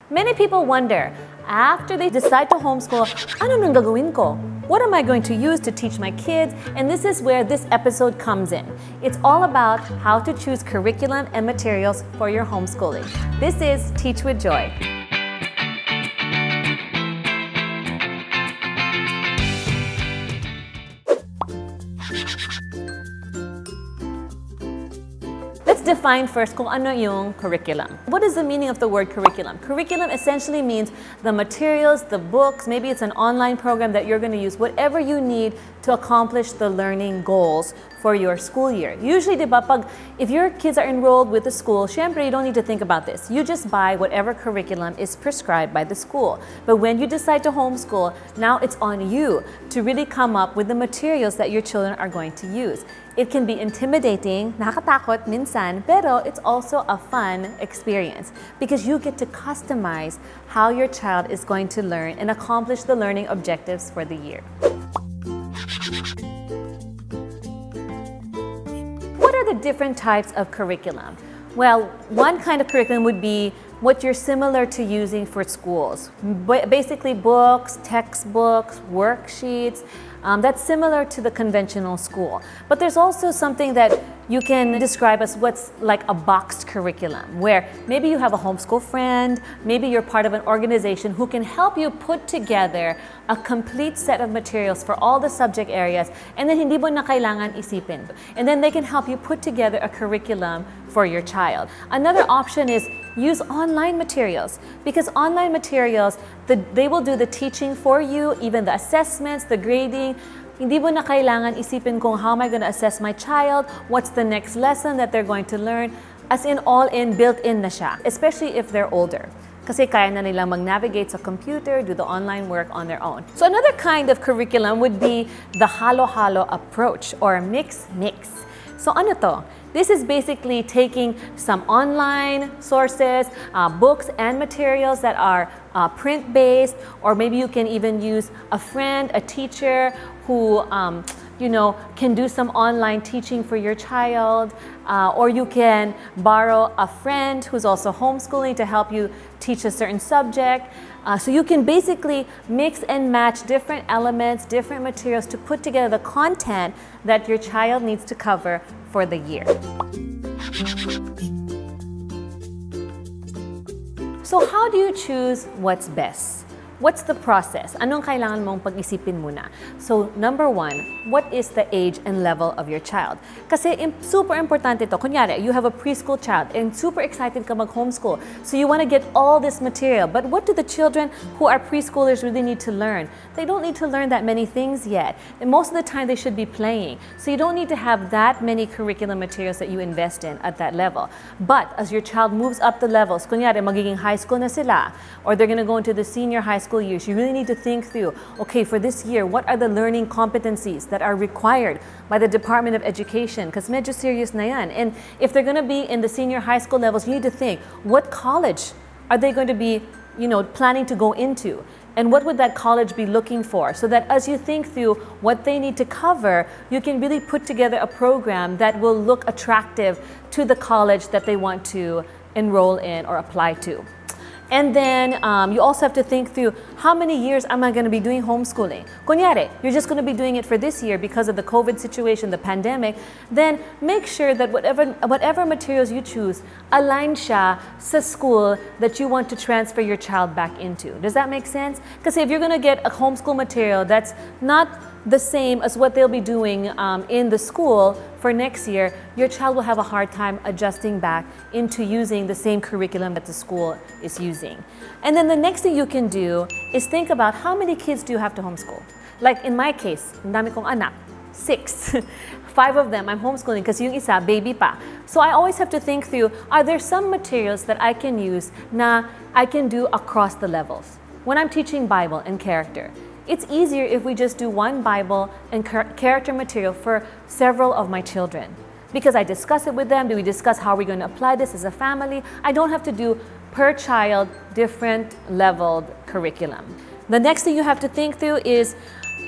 Many people wonder, after they decide to homeschool, ano nang gagawin ko? What am I going to use to teach my kids? And this is where this episode comes in. It's all about how to choose curriculum and materials for your homeschooling. This is Teach with Joy. Let's define first kung ano yung curriculum. What is the meaning of the word curriculum? Curriculum essentially means the materials, the books, maybe it's an online program that you're going to use, whatever you need to accomplish the learning goals for your school year. Usually, diba, if your kids are enrolled with the school, syempre, you don't need to think about this. You just buy whatever curriculum is prescribed by the school. But when you decide to homeschool, now it's on you to really come up with the materials that your children are going to use. It can be intimidating, nakakatakot minsan, pero it's also a fun experience because you get to customize how your child is going to learn and accomplish the learning objectives for the year. What are the different types of curriculum? Well, one kind of curriculum would be what you're similar to using for schools. Basically books, textbooks, worksheets, that's similar to the conventional school. But there's also something that you can describe as what's like a boxed curriculum, where maybe you have a homeschool friend, maybe you're part of an organization who can help you put together a complete set of materials for all the subject areas, and then hindi mo na kailangan isipin. And then they can help you put together a curriculum for your child. Another option is use online materials, because online materials, they will do the teaching for you, even the assessments, the grading. Hindi mo na kailangan isipin kung how am I going to assess my child, what's the next lesson that they're going to learn, as in all-in, built-in na siya, especially if they're older. Kasi kaya na nilang mag-navigate sa computer, do the online work on their own. So another kind of curriculum would be the halo-halo approach or mix-mix. So ano to? This is basically taking some online sources, books and materials that are print-based, or maybe you can even use a friend, a teacher who can do some online teaching for your child, or you can borrow a friend who's also homeschooling to help you teach a certain subject. So you can basically mix and match different elements, different materials to put together the content that your child needs to cover for the year. So how do you choose what's best? What's the process? Anong kailangan mong pag-isipin muna? So, number one, what is the age and level of your child? Kasi super importante ito. Kunyari, you have a preschool child and super excited ka mag-homeschool. So you want to get all this material. But what do the children who are preschoolers really need to learn? They don't need to learn that many things yet. And most of the time, they should be playing. So you don't need to have that many curriculum materials that you invest in at that level. But as your child moves up the levels, kunyari, magiging high school na sila, or they're going to go into the senior high school years, you really need to think through, okay, for this year, what are the learning competencies that are required by the Department of Education? Because medyo serious na yan. And if they're going to be in the senior high school levels, you need to think, what college are they going to be, planning to go into? And what would that college be looking for? So that as you think through what they need to cover, you can really put together a program that will look attractive to the college that they want to enroll in or apply to. And then you also have to think through, how many years am I going to be doing homeschooling? Kunyari, you're just going to be doing it for this year because of the COVID situation, the pandemic. Then make sure that whatever materials you choose align siya sa school that you want to transfer your child back into. Does that make sense? Because if you're going to get a homeschool material that's not the same as what they'll be doing in the school for next year, your child will have a hard time adjusting back into using the same curriculum that the school is using. And then the next thing you can do is think about how many kids do you have to homeschool. Like in my case, ang dami kong anak, 6. 5 of them I'm homeschooling kasi yung isa, baby pa. So I always have to think through, are there some materials that I can use na I can do across the levels? When I'm teaching Bible and character, it's easier if we just do one Bible and character material for several of my children. Because I discuss it with them, we discuss how we're going to apply this as a family. I don't have to do per child different leveled curriculum. The next thing you have to think through is,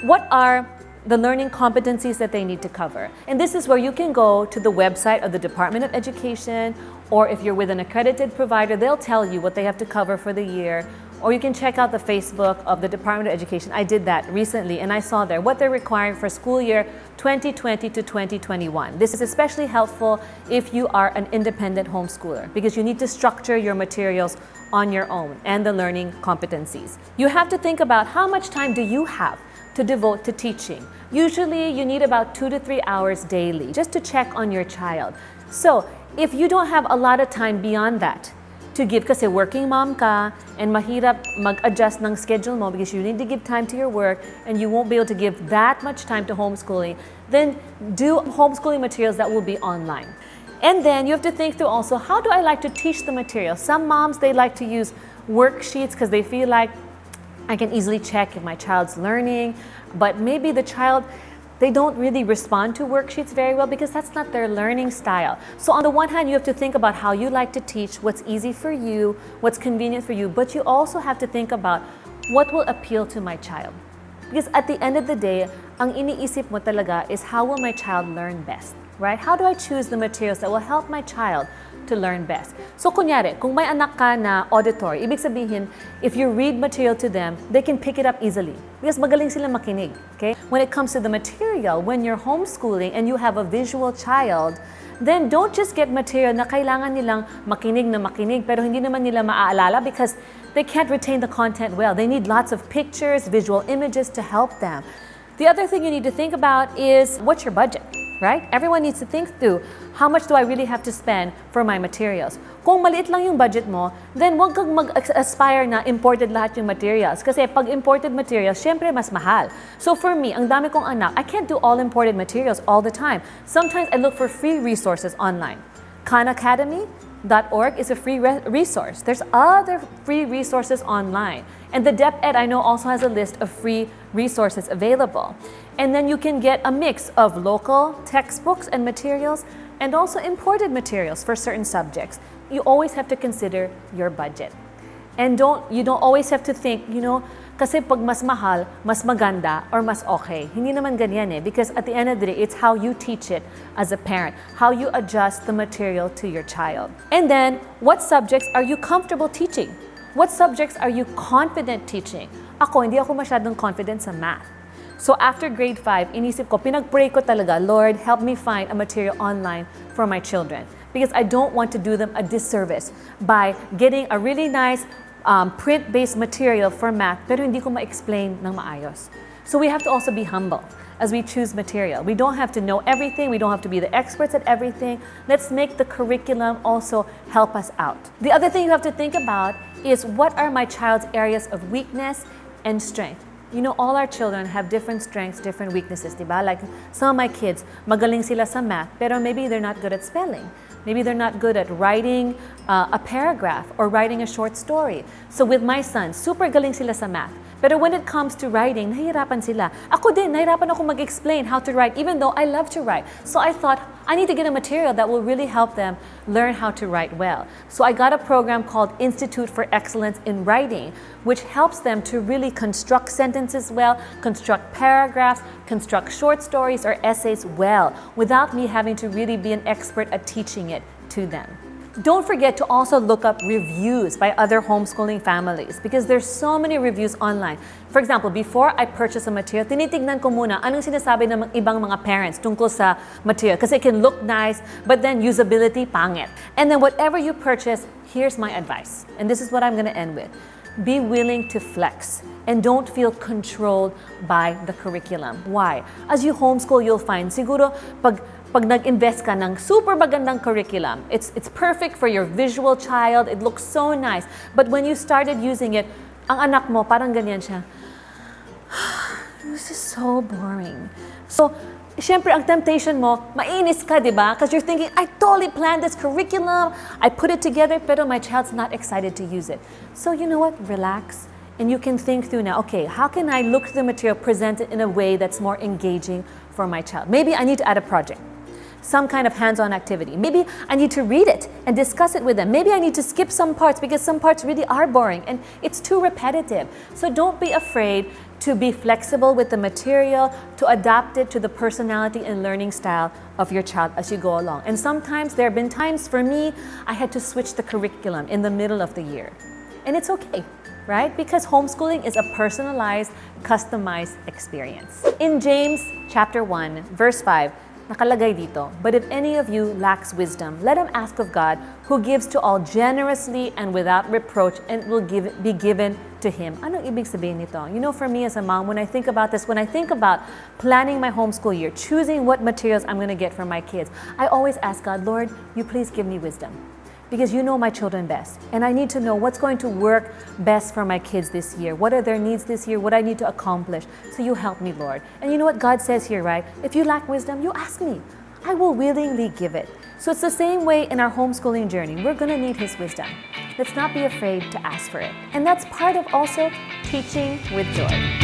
what are the learning competencies that they need to cover. And this is where you can go to the website of the Department of Education, or if you're with an accredited provider, they'll tell you what they have to cover for the year. Or you can check out the Facebook of the Department of Education. I did that recently, and I saw there what they're requiring for school year 2020 to 2021. This is especially helpful if you are an independent homeschooler, because you need to structure your materials on your own and the learning competencies. You have to think about how much time do you have to devote to teaching. Usually you need about 2 to 3 hours daily just to check on your child. So if you don't have a lot of time beyond that to give, kasi working mom ka and mahirap mag-adjust ng schedule mo because you need to give time to your work and you won't be able to give that much time to homeschooling, then do homeschooling materials that will be online. And then you have to think through also, how do I like to teach the material? Some moms, they like to use worksheets because they feel like I can easily check if my child's learning, but maybe the child, they don't really respond to worksheets very well because that's not their learning style. So on the one hand, you have to think about how you like to teach, what's easy for you, what's convenient for you, but you also have to think about what will appeal to my child. Because at the end of the day, ang iniisip mo talaga is how will my child learn best, right? How do I choose the materials that will help my child to learn best? So kunyari, kung may anak ka na auditory, ibig sabihin, if you read material to them, they can pick it up easily because magaling sila makinig, okay? When it comes to the material, when you're homeschooling and you have a visual child, then don't just get material na kailangan nilang makinig na makinig pero hindi naman nila maaalala because they can't retain the content well. They need lots of pictures, visual images to help them. The other thing you need to think about is what's your budget, right? Everyone needs to think through, how much do I really have to spend for my materials? Kung maliit lang yung budget mo, then wag kang mag-aspire na imported lahat yung materials. Kasi pag imported materials, syempre mas mahal. So for me, ang dami kong anak, I can't do all imported materials all the time. Sometimes I look for free resources online. KhanAcademy.org is a free resource. There's other free resources online. And the DepEd, I know, also has a list of free resources available. And then you can get a mix of local textbooks and materials and also imported materials for certain subjects. You always have to consider your budget. And you don't always have to think, kasi pag mas mahal, mas maganda, or mas okay. Hindi naman ganyan eh. Because at the end of the day, it's how you teach it as a parent, how you adjust the material to your child. And then, what subjects are you comfortable teaching? What subjects are you confident teaching? Hindi ako masyadong confident sa math. So after grade 5, inisip ko, pinag-pray ko talaga, Lord, help me find a material online for my children. Because I don't want to do them a disservice by getting a really nice print-based material for math, pero hindi ko ma-explain ng maayos. So we have to also be humble as we choose material. We don't have to know everything. We don't have to be the experts at everything. Let's make the curriculum also help us out. The other thing you have to think about is, what are my child's areas of weakness and strength? All our children have different strengths, different weaknesses, diba? Like some of my kids, magaling sila sa math, pero maybe they're not good at spelling. Maybe they're not good at writing a paragraph or writing a short story. So with my son, super galing sila sa math. Pero when it comes to writing, nahihirapan sila. Ako din, nahihirapan ako mag-explain how to write, even though I love to write. So I thought, I need to get a material that will really help them learn how to write well. So I got a program called Institute for Excellence in Writing, which helps them to really construct sentences well, construct paragraphs, construct short stories or essays well, without me having to really be an expert at teaching it to them. Don't forget to also look up reviews by other homeschooling families because there's so many reviews online. For example, before I purchase a material, tinitignan ko muna anong sinasabi ng ibang mga parents tungkol sa material kasi it can look nice, but then usability, pangit. And then whatever you purchase, here's my advice. And this is what I'm going to end with. Be willing to flex and don't feel controlled by the curriculum. Why? As you homeschool, you'll find, siguro, pag nag-invest ka ng super magandang curriculum, it's perfect for your visual child, it looks so nice. But when you started using it, ang anak mo, parang ganyan siya. This is so boring. So, syempre, ang temptation mo, mainis ka, di ba? Because you're thinking, I totally planned this curriculum, I put it together, pero my child's not excited to use it. So, you know what? Relax. And you can think through now, okay, how can I look at the material, present it in a way that's more engaging for my child? Maybe I need to add a project. some kind of hands-on activity. Maybe I need to read it and discuss it with them. Maybe I need to skip some parts because some parts really are boring and it's too repetitive. So don't be afraid to be flexible with the material, to adapt it to the personality and learning style of your child as you go along. And sometimes there have been times for me, I had to switch the curriculum in the middle of the year. And it's okay, right? Because homeschooling is a personalized, customized experience. In James chapter 1, verse 5, nakalagay dito, "But if any of you lacks wisdom, let him ask of God, who gives to all generously and without reproach, and will be given to him." Anong ibig sabihin nito? You know, for me as a mom, when I think about this, when I think about planning my homeschool year, choosing what materials I'm going to get for my kids, I always ask God, Lord, you please give me wisdom. Because you know my children best. And I need to know what's going to work best for my kids this year. What are their needs this year? What I need to accomplish. So you help me, Lord. And you know what God says here, right? If you lack wisdom, you ask me. I will willingly give it. So it's the same way in our homeschooling journey. We're going to need His wisdom. Let's not be afraid to ask for it. And that's part of also teaching with joy.